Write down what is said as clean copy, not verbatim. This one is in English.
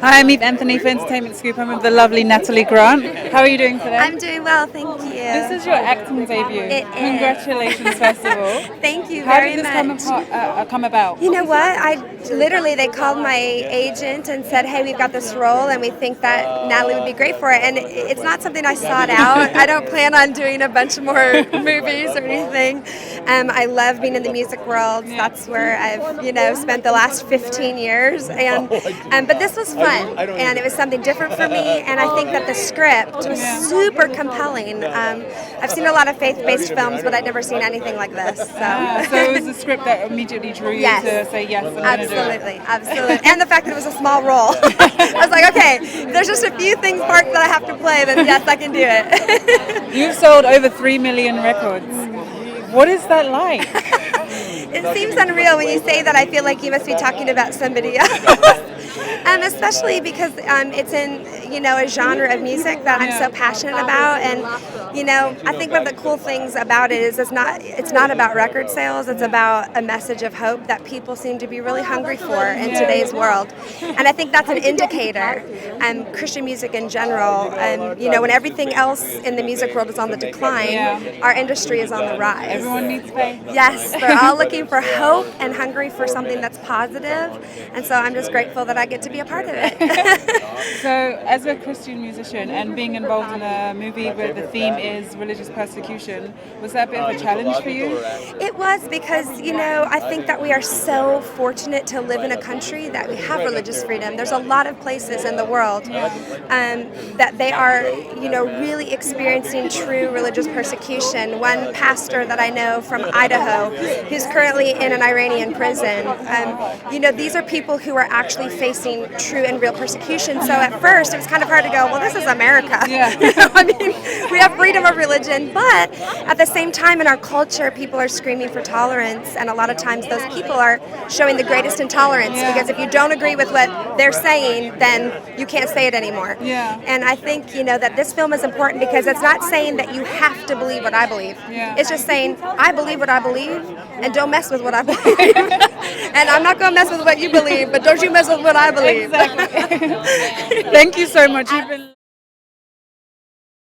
Hi, I'm Eve Anthony for Entertainment Scoop. I'm with the lovely Natalie Grant. How are you doing today? I'm doing well, thank you. This is your acting debut. It is. Congratulations, first of all. Thank you How very did this much. come about? You know what? They called my agent and said, "Hey, we've got this role, and we think that Natalie would be great for it." And it's not something I sought out. I don't plan on doing a bunch more movies or anything. I love being in the music world. That's where I've spent the last 15 years. And but this was fun, and it was something different for me. And I think that the script was super compelling. I've seen a lot of faith-based films, but I'd never seen anything like this. So it was the script that immediately drew you to say yes. Absolutely. And the fact that it was a small role. I was like, okay, there's just a few things marked that I have to play, then yes, I can do it. You've sold over 3 million records. What is that like? It seems unreal when you say that. I feel like you must be talking about somebody else. Especially because it's in a genre of music that I'm so passionate about, and I think one of the cool things about it is it's not about record sales. It's about a message of hope that people seem to be really hungry for in today's world, and I think that's an indicator. Christian music in general, when everything else in the music world is on the decline, our industry is on the rise. Everyone needs faith. Yes, they're all looking for hope and hungry for something that's positive, and so I'm just grateful that I get to be a part of it. So, as a Christian musician and being involved in a movie where the theme is religious persecution, was that a bit of a challenge for you? It was, because I think that we are so fortunate to live in a country that we have religious freedom. There's a lot of places in the world that they are really experiencing true religious persecution. One pastor that I know from Idaho, who's currently in an Iranian prison, these are people who are actually facing true and real persecution. So at first it was kind of hard to go, well, this is America. We have freedom of religion, but at the same time in our culture people are screaming for tolerance, and a lot of times those people are showing the greatest intolerance, because if you don't agree with what they're saying, then you can't say it anymore. And I think that this film is important because it's not saying that you have to believe what I believe. It's just saying I believe what I believe, and don't mess with what I believe. And I'm not going to mess with what you believe, but don't you mess with what I believe. Exactly. Thank you so much.